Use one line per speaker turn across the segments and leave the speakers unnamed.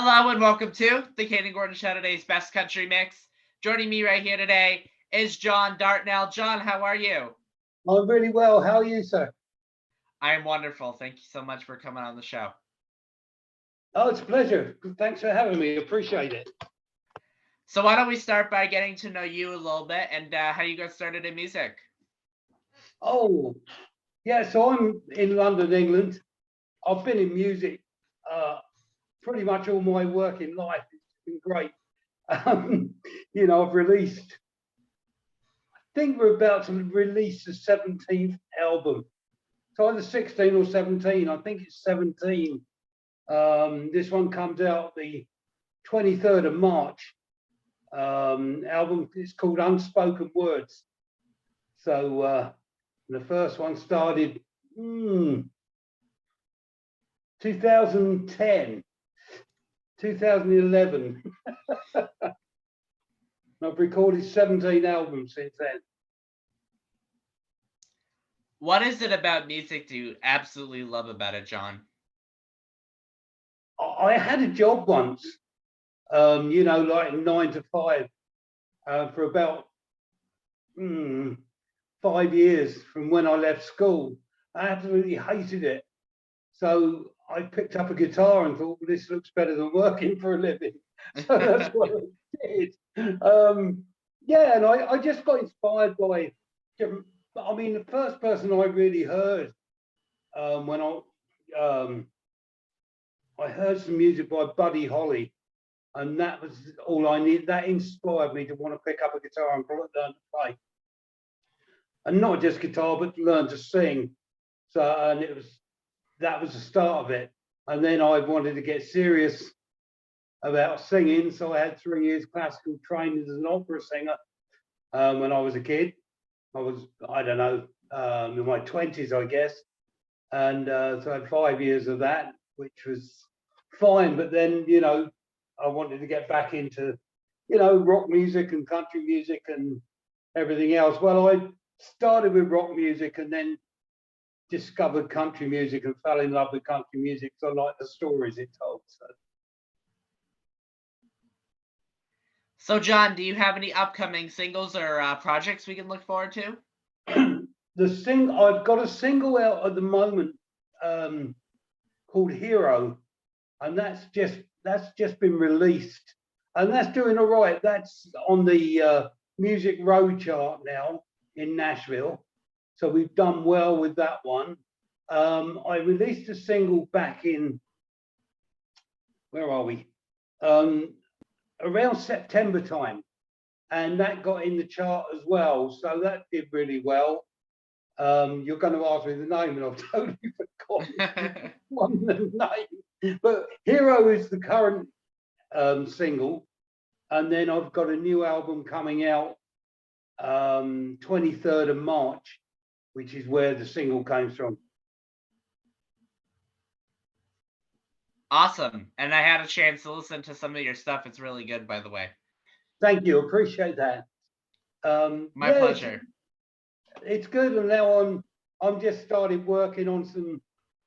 Hello and welcome to the Kayden Saturday's Best Country Mix. Joining me right here today is John Dartnell. John, how are you?
I'm really well. How are you, sir?
I am wonderful. Thank you so much for coming on the show.
Oh, it's a pleasure. Thanks for having me. Appreciate it.
So why don't we start by getting to know you a little bit and how you got started in music?
Oh, yeah. So I'm in London, England. I've been in music pretty much all my working life. It's been great. Um, I've released, I think we're about to release the 17th album. So either 16 or 17. I think it's 17. This one comes out the 23rd of March. Album is called Unspoken Words. So the first one started 2010, 2011. I've recorded 17 albums since then.
What is it about music do you absolutely love about it, John?
I had a job once, like 9 to 5, for about 5 years from when I left school. I absolutely hated it. So I picked up a guitar and thought, well, this looks better than working for a living. So that's what I did. And I just got inspired by different. I mean, the first person I really heard when I heard some music by Buddy Holly, and that was all I needed. That inspired me to want to pick up a guitar and learn to play, and not just guitar, but to learn to sing. So, and that was the start of it. And then I wanted to get serious about singing, so I had 3 years classical training as an opera singer when I was a kid. I was, I don't know, in my 20s, I guess. And so I had 5 years of that, which was fine. But then, I wanted to get back into, rock music and country music and everything else. Well, I started with rock music and then discovered country music and fell in love with country music. So I like the stories it told.
So, John, do you have any upcoming singles or projects we can look forward to?
I've got a single out at the moment called Hero, and that's just been released, and that's doing all right. That's on the Music Road chart now in Nashville, so we've done well with that one. I released a single back in, where are we? Around September time, and that got in the chart as well, so that did really well. You're going to ask me the name, and I've totally forgotten the name. But Hero is the current single, and then I've got a new album coming out 23rd of March, which is where the single came from.
Awesome. And I had a chance to listen to some of your stuff. It's really good, by the way.
Thank you. Appreciate that.
My pleasure.
It's good. And now I'm just started working on some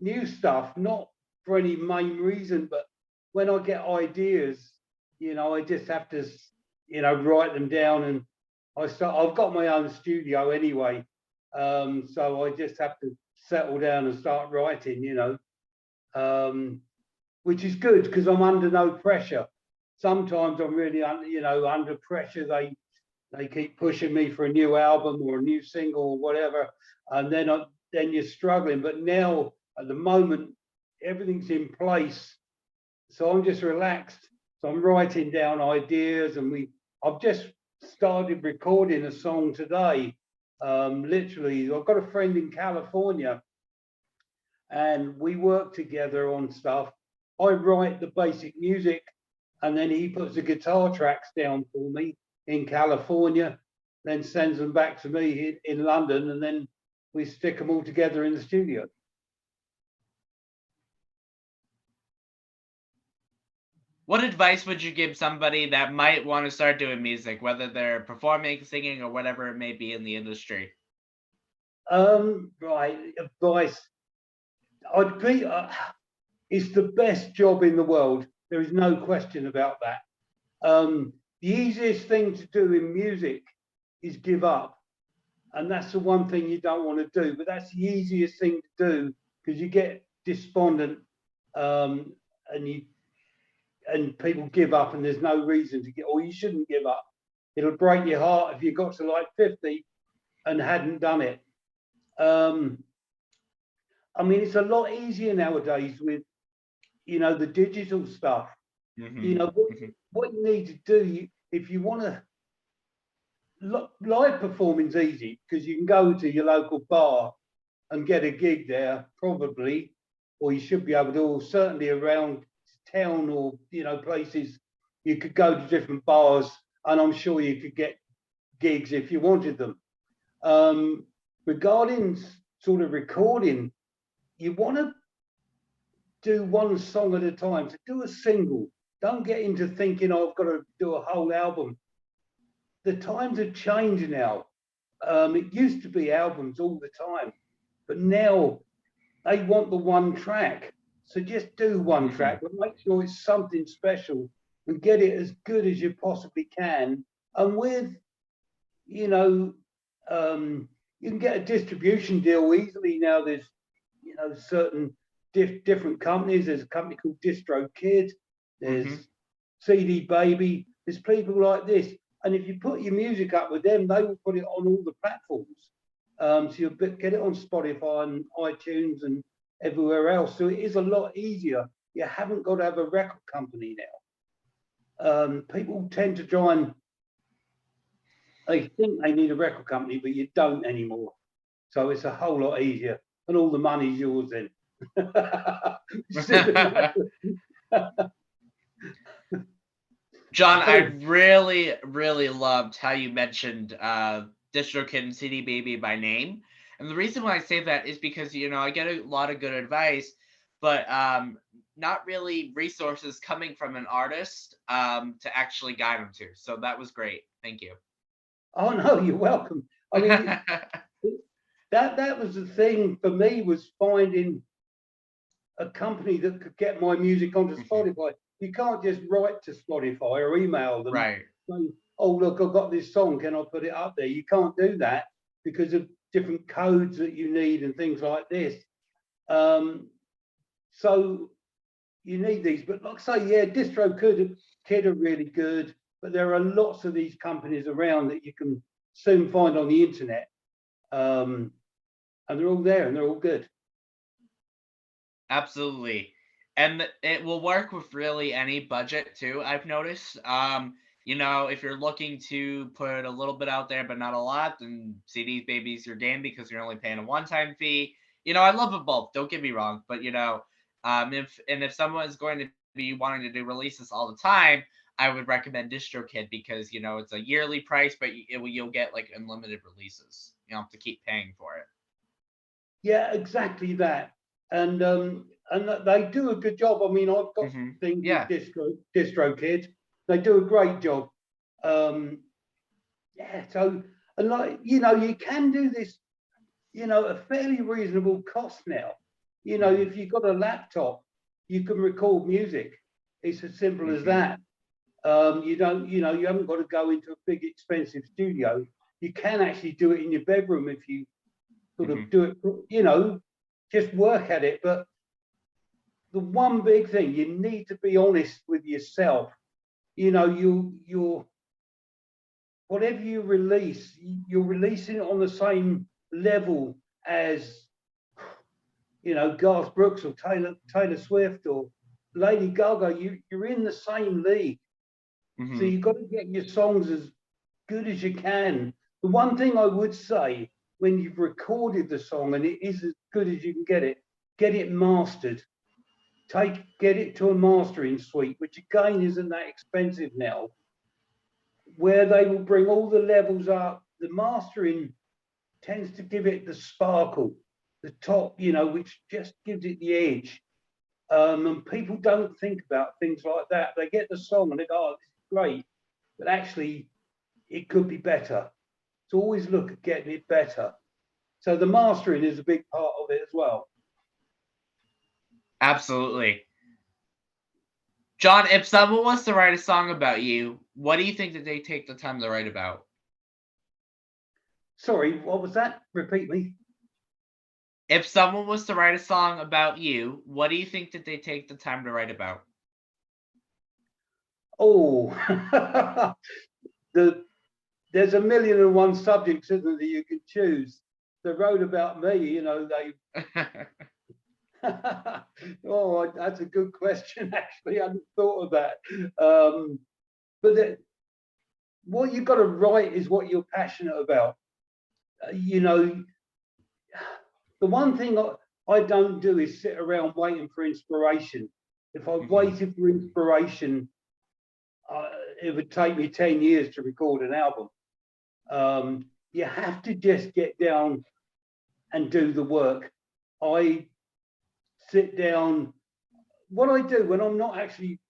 new stuff, not for any main reason, but when I get ideas, I just have to, write them down, and I've got my own studio anyway. So I just have to settle down and start writing, which is good because I'm under no pressure. Sometimes I'm really, under pressure. They keep pushing me for a new album or a new single or whatever, and then you're struggling. But now, at the moment, everything's in place, so I'm just relaxed. So I'm writing down ideas, and I've just started recording a song today. Literally, I've got a friend in California, and we work together on stuff. I write the basic music, and then he puts the guitar tracks down for me in California, then sends them back to me in London, and then we stick them all together in the studio.
What advice would you give somebody that might want to start doing music, whether they're performing, singing, or whatever it may be in the industry?
Right, advice. It's the best job in the world. There is no question about that. The easiest thing to do in music is give up. And that's the one thing you don't want to do. But that's the easiest thing to do because you get despondent and people give up and there's no reason to or you shouldn't give up. It'll break your heart if you got to like 50 and hadn't done it. I mean, it's a lot easier nowadays with, the digital stuff. What you need to do if you want to, live performing's easy because you can go to your local bar and get a gig there, probably, or you should be able to, or certainly around town or, places, you could go to different bars and I'm sure you could get gigs if you wanted them. Regarding sort of recording, you want to do one song at a time. So do a single. Don't get into thinking, I've got to do a whole album. The times have changed now. It used to be albums all the time, but now they want the one track. So just do one track, but make sure it's something special and get it as good as you possibly can. And with, you can get a distribution deal easily now. There's, certain different companies. There's a company called DistroKid. There's CD Baby. There's people like this. And if you put your music up with them, they will put it on all the platforms. So you'll get it on Spotify and iTunes and everywhere else. So it is a lot easier. You haven't got to have a record company now. People tend to try and they think they need a record company, but you don't anymore. So it's a whole lot easier, and all the money's yours then.
John, I really, really loved how you mentioned DistroKid and CD Baby by name. And the reason why I say that is because, I get a lot of good advice, but not really resources coming from an artist to actually guide them to. So that was great. Thank you.
Oh, no, you're welcome. I mean, that was the thing for me, was finding a company that could get my music onto Spotify. You can't just write to Spotify or email them.
Right.
Say, oh, look, I've got this song. Can I put it up there? You can't do that because of different codes that you need and things like this. So you need these. But like I say, yeah, DistroKid are really good. But there are lots of these companies around that you can soon find on the internet. And they're all there and they're all good.
Absolutely. And it will work with really any budget too, I've noticed. If you're looking to put a little bit out there but not a lot, then CDs Baby's your game because you're only paying a one-time fee. I love it both, don't get me wrong, but if someone's going to be wanting to do releases all the time, I would recommend DistroKid because it's a yearly price, but you'll get like unlimited releases. You don't have to keep paying for it.
Yeah, exactly that. And they do a good job. I mean, I've got things with DistroKid. They do a great job. So and you can do this, at a fairly reasonable cost now. If you've got a laptop, you can record music. It's as simple as that. You haven't got to go into a big expensive studio. You can actually do it in your bedroom if you sort of do it, just work at it. But the one big thing, you need to be honest with yourself. You're whatever you release, you're releasing it on the same level as, Garth Brooks or Taylor Swift or Lady Gaga. You're in the same league. So you've got to get your songs as good as you can. The one thing I would say, when you've recorded the song and it is as good as you can get it mastered. Get it to a mastering suite, which again isn't that expensive now, where they will bring all the levels up. The mastering tends to give it the sparkle, the top, which just gives it the edge. And people don't think about things like that. They get the song and they go, oh, this is great, but actually it could be better. So always look at getting it better. So the mastering is a big part of it as well.
Absolutely. John, if someone wants to write a song about you, what do you think that they take the time to write about?
Sorry, what was that? Repeat me.
If someone was to write a song about you, what do you think that they take the time to write about?
Oh, there's a million and one subjects, isn't there, that you can choose. The road about me, they. Oh, that's a good question. Actually, I hadn't thought of that. But what you've got to write is what you're passionate about. The one thing I don't do is sit around waiting for inspiration. If I waited for inspiration, it would take me 10 years to record an album. You have to just get down and do the work. I sit down. What I do when I'm not actually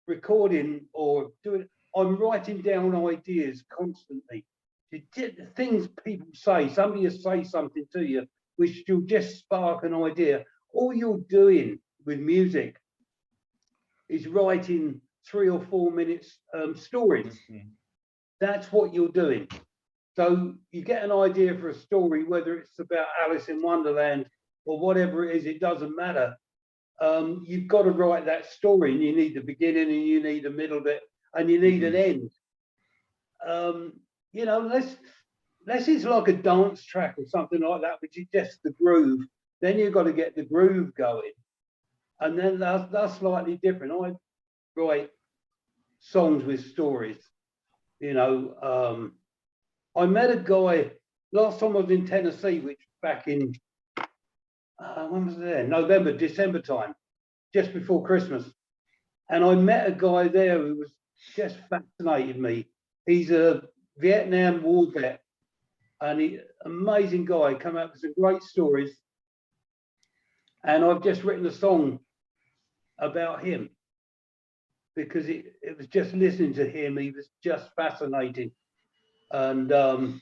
recording or doing, I'm writing down ideas constantly. Things people say, somebody will say something to you, which will just spark an idea. All you're doing with music is writing 3 or 4 minutes stories. That's what you're doing. So you get an idea for a story, whether it's about Alice in Wonderland or whatever it is, it doesn't matter. You've got to write that story, and you need the beginning, and you need a middle bit, and you need an end. Unless it's like a dance track or something like that, which is just the groove, then you've got to get the groove going. And then that's slightly different. I write songs with stories. I met a guy last time I was in Tennessee, which back in when was it there? November, December time, just before Christmas. And I met a guy there who was just fascinated me. He's a Vietnam War vet, and amazing guy, come out with some great stories. And I've just written a song about him because it was just listening to him. He was just fascinating. And so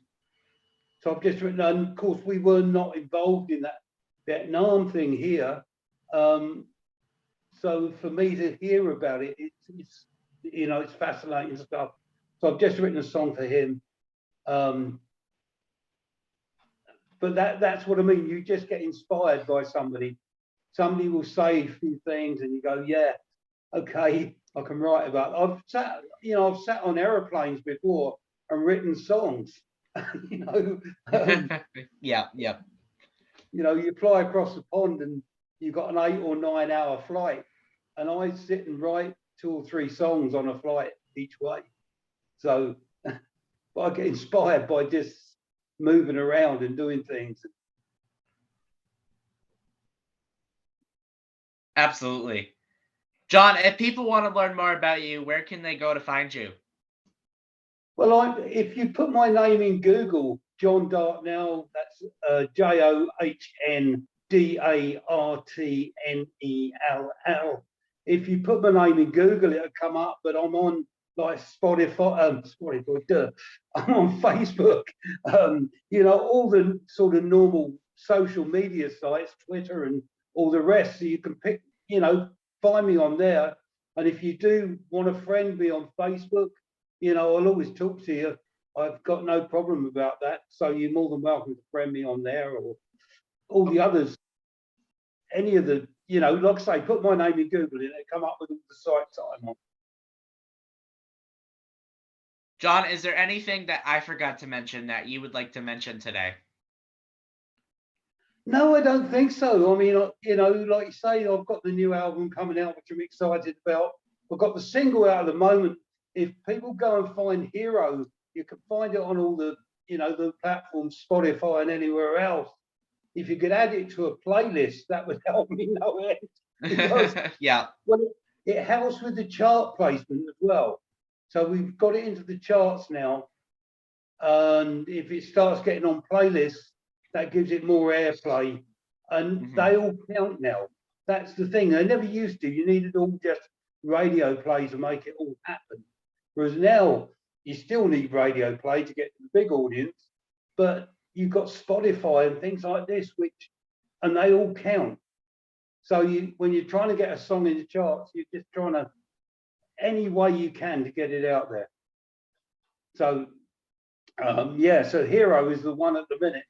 I've just written, and of course, we were not involved in that Vietnam thing here. So for me to hear about it, it's fascinating stuff. So I've just written a song for him. But that's what I mean. You just get inspired by somebody. Somebody will say a few things, and you go, "Yeah, okay, I can write about it." I've sat on aeroplanes before and written songs.
Yeah.
You fly across the pond and you've got an 8 or 9 hour flight, and I sit and write 2 or 3 songs on a flight each way. So I get inspired by just moving around and doing things.
Absolutely. John, if people want to learn more about you, where can they go to find you?
Well, if you put my name in Google, John Dartnell, that's JohnDartnell. If you put my name in Google, it'll come up. But I'm on like Spotify. I'm on Facebook. All the sort of normal social media sites, Twitter and all the rest. So you can find me on there. And if you do want to friend me on Facebook, I'll always talk to you. I've got no problem about that. So you're more than welcome to friend me on there, or all the others. Any of the, like I say, put my name in Google and it'll come up with all the sites that I'm on.
John, is there anything that I forgot to mention that you would like to mention today?
No, I don't think so. I mean, like you say, I've got the new album coming out, which I'm excited about. I've got the single out at the moment. If people go and find Hero, you can find it on all the, the platforms, Spotify and anywhere else. If you could add it to a playlist, that would help me no end. Because
yeah,
it helps with the chart placement as well. So we've got it into the charts now, and if it starts getting on playlists, that gives it more airplay, and they all count now. That's the thing. They never used to. You needed all just radio play to make it all happen. Whereas now you still need radio play to get to the big audience, but you've got Spotify and things like this, and they all count. So when you're trying to get a song in the charts, you're just trying to any way you can to get it out there. So yeah, so Hero is the one at the minute.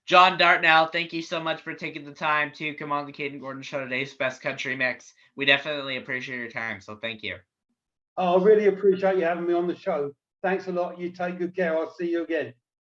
John Dartnell, thank you so much for taking the time to come on the Kayden Gordon Show, today's Best Country Mix. We definitely appreciate your time, so thank you.
Oh, I really appreciate you having me on the show. Thanks a lot. You take good care. I'll see you again.